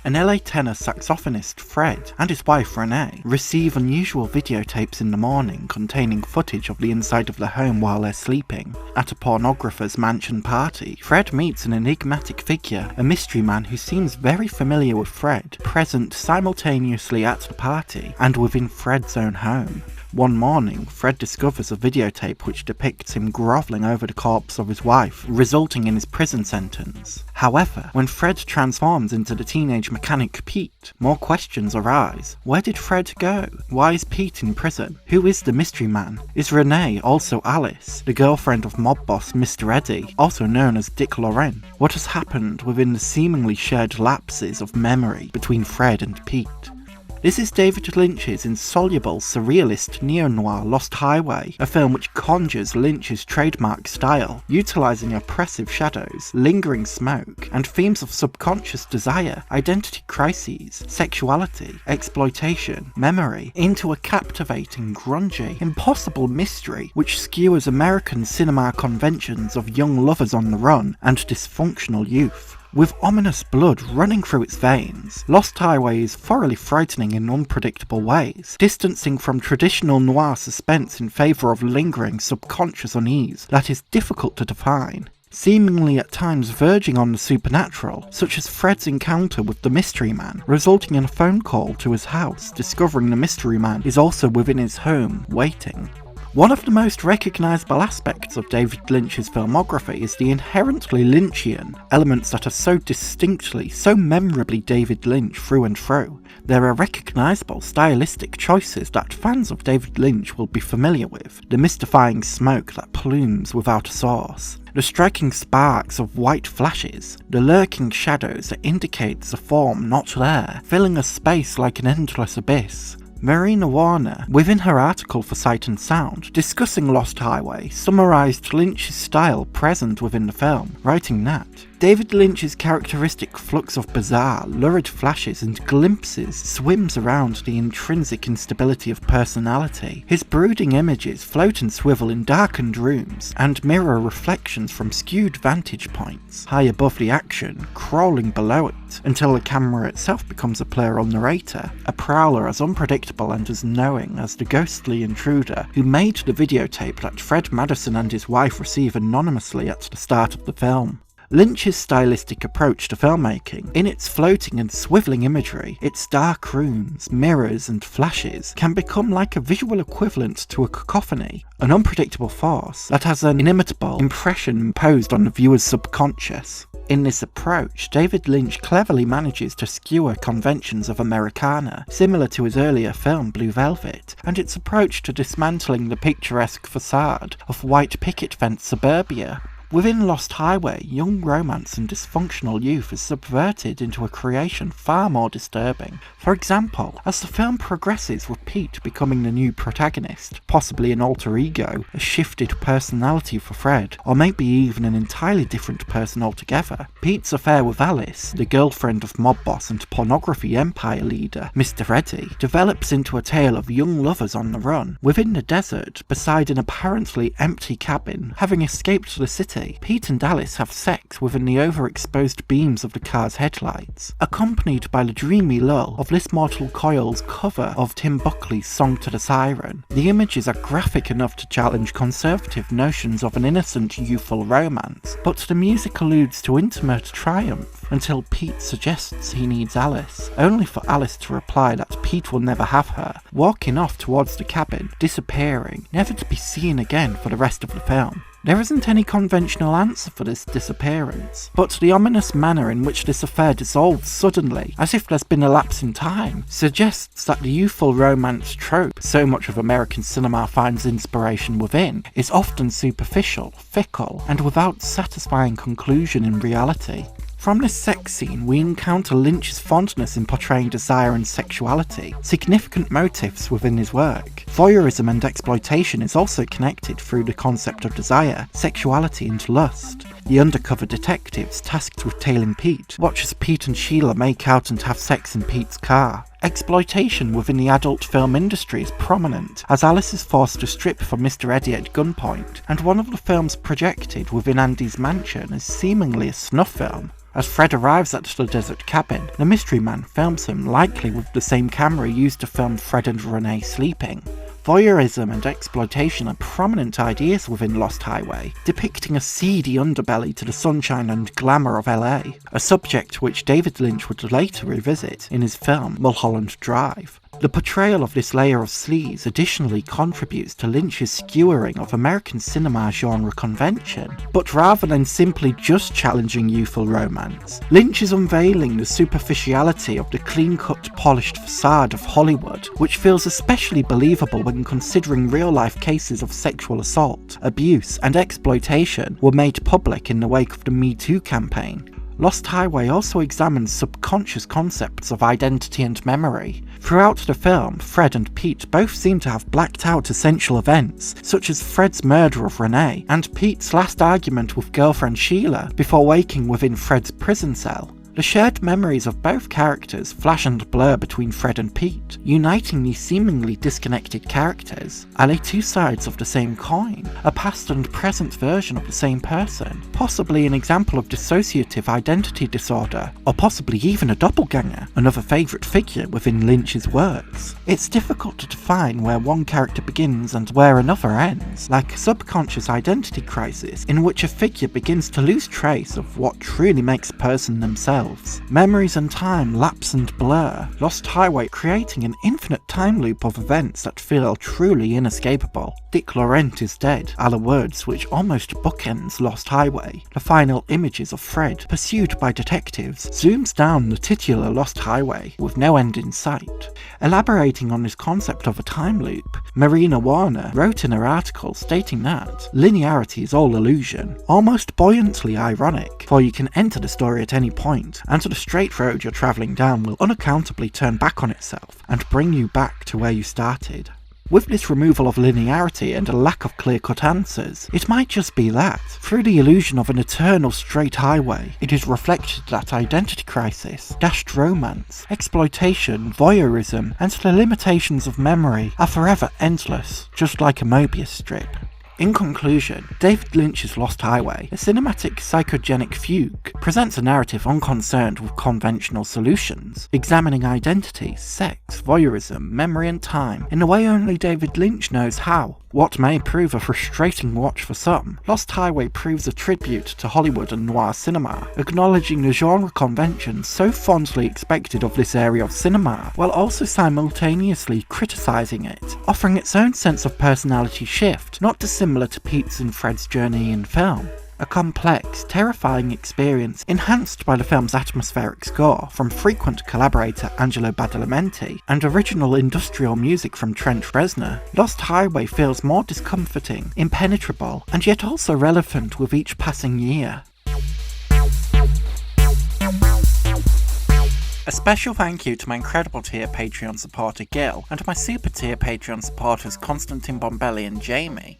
An LA tenor saxophonist, Fred, and his wife, Renee, receive unusual videotapes in the morning containing footage of the inside of their home while they're sleeping. At a pornographer's mansion party, Fred meets an enigmatic figure, a mystery man who seems very familiar with Fred, present simultaneously at the party and within Fred's own home. One morning, Fred discovers a videotape which depicts him grovelling over the corpse of his wife, resulting in his prison sentence. However, when Fred transforms into the teenage mechanic Pete, more questions arise. Where did Fred go? Why is Pete in prison? Who is the mystery man? Is Renee also Alice, the girlfriend of mob boss Mr. Eddie, also known as Dick Loren? What has happened within the seemingly shared lapses of memory between Fred and Pete? This is David Lynch's insoluble, surrealist neo-noir Lost Highway, a film which conjures Lynch's trademark style, utilising oppressive shadows, lingering smoke, and themes of subconscious desire, identity crises, sexuality, exploitation, memory, into a captivating, grungy, impossible mystery which skewers American cinema conventions of young lovers on the run and dysfunctional youth. With ominous blood running through its veins, Lost Highway is thoroughly frightening in unpredictable ways, distancing from traditional noir suspense in favour of lingering subconscious unease that is difficult to define. Seemingly at times verging on the supernatural, such as Fred's encounter with the mystery man, resulting in a phone call to his house, discovering the mystery man is also within his home, waiting. One of the most recognisable aspects of David Lynch's filmography is the inherently Lynchian, elements that are so distinctly, so memorably David Lynch through and through. There are recognisable stylistic choices that fans of David Lynch will be familiar with, the mystifying smoke that plumes without a source, the striking sparks of white flashes, the lurking shadows that indicates a form not there, filling a space like an endless abyss. Marina Warner, within her article for Sight and Sound, discussing Lost Highway, summarised Lynch's style present within the film, writing that David Lynch's characteristic flux of bizarre, lurid flashes and glimpses swims around the intrinsic instability of personality. His brooding images float and swivel in darkened rooms and mirror reflections from skewed vantage points, high above the action, crawling below it, until the camera itself becomes a plural narrator, a prowler as unpredictable and as knowing as the ghostly intruder who made the videotape that Fred Madison and his wife receive anonymously at the start of the film. Lynch's stylistic approach to filmmaking, in its floating and swivelling imagery, its dark rooms, mirrors and flashes, can become like a visual equivalent to a cacophony, an unpredictable force that has an inimitable impression imposed on the viewer's subconscious. In this approach, David Lynch cleverly manages to skewer conventions of Americana, similar to his earlier film Blue Velvet, and its approach to dismantling the picturesque facade of white picket fence suburbia. Within Lost Highway, young romance and dysfunctional youth is subverted into a creation far more disturbing. For example, as the film progresses with Pete becoming the new protagonist, possibly an alter ego, a shifted personality for Fred, or maybe even an entirely different person altogether, Pete's affair with Alice, the girlfriend of mob boss and pornography empire leader Mr. Eddie, develops into a tale of young lovers on the run. Within the desert, beside an apparently empty cabin, having escaped the city, Pete and Alice have sex within the overexposed beams of the car's headlights, accompanied by the dreamy lull of This Mortal Coil's cover of Tim Buckley's Song to the Siren. The images are graphic enough to challenge conservative notions of an innocent youthful romance, but the music alludes to intimate triumph until Pete suggests he needs Alice, only for Alice to reply that Pete will never have her, walking off towards the cabin, disappearing, never to be seen again for the rest of the film. There isn't any conventional answer for this disappearance, but the ominous manner in which this affair dissolves suddenly, as if there's been a lapse in time, suggests that the youthful romance trope so much of American cinema finds inspiration within is often superficial, fickle, and without satisfying conclusion in reality. From this sex scene, we encounter Lynch's fondness in portraying desire and sexuality, significant motifs within his work. Voyeurism and exploitation is also connected through the concept of desire, sexuality and lust. The undercover detectives tasked with tailing Pete watch as Pete and Sheila make out and have sex in Pete's car. Exploitation within the adult film industry is prominent, as Alice is forced to strip for Mr. Eddie at gunpoint, and one of the films projected within Andy's mansion is seemingly a snuff film. As Fred arrives at the desert cabin, the mystery man films him, likely with the same camera used to film Fred and Renee sleeping. Voyeurism and exploitation are prominent ideas within Lost Highway, depicting a seedy underbelly to the sunshine and glamour of LA, a subject which David Lynch would later revisit in his film Mulholland Drive. The portrayal of this layer of sleaze additionally contributes to Lynch's skewering of American cinema genre convention, but rather than simply just challenging youthful romance, Lynch is unveiling the superficiality of the clean-cut, polished facade of Hollywood, which feels especially believable when considering real-life cases of sexual assault, abuse, and exploitation were made public in the wake of the Me Too campaign. Lost Highway also examines subconscious concepts of identity and memory. Throughout the film, Fred and Pete both seem to have blacked out essential events, such as Fred's murder of Renee, and Pete's last argument with girlfriend Sheila before waking within Fred's prison cell. The shared memories of both characters flash and blur between Fred and Pete. Uniting these seemingly disconnected characters, are they two sides of the same coin? A past and present version of the same person? Possibly an example of dissociative identity disorder, or possibly even a doppelganger, another favourite figure within Lynch's works. It's difficult to define where one character begins and where another ends, like a subconscious identity crisis in which a figure begins to lose trace of what truly makes a person themselves. Memories and time lapse and blur, Lost Highway creating an infinite time loop of events that feel truly inescapable. Dick Laurent is dead are the words which almost bookends Lost Highway. The final images of Fred, pursued by detectives, zooms down the titular Lost Highway with no end in sight. Elaborating on this concept of a time loop, Marina Warner wrote in her article stating that linearity is all illusion, almost buoyantly ironic, for you can enter the story at any point, and the straight road you're travelling down will unaccountably turn back on itself and bring you back to where you started. With this removal of linearity and a lack of clear-cut answers, it might just be that, through the illusion of an eternal straight highway, it is reflected that identity crisis, dashed romance, exploitation, voyeurism, and the limitations of memory are forever endless, just like a Mobius strip. In conclusion, David Lynch's Lost Highway, a cinematic psychogenic fugue, presents a narrative unconcerned with conventional solutions, examining identity, sex, voyeurism, memory and time in a way only David Lynch knows how. What may prove a frustrating watch for some, Lost Highway proves a tribute to Hollywood and noir cinema, acknowledging the genre conventions so fondly expected of this area of cinema, while also simultaneously criticising it, offering its own sense of personality shift, not dissimilar to Pete's and Fred's journey in film. A complex, terrifying experience enhanced by the film's atmospheric score from frequent collaborator Angelo Badalamenti and original industrial music from Trent Reznor, Lost Highway feels more discomforting, impenetrable, and yet also relevant with each passing year. A special thank you to my incredible tier Patreon supporter Gil, and my super tier Patreon supporters Constantine Bombelli and Jamie.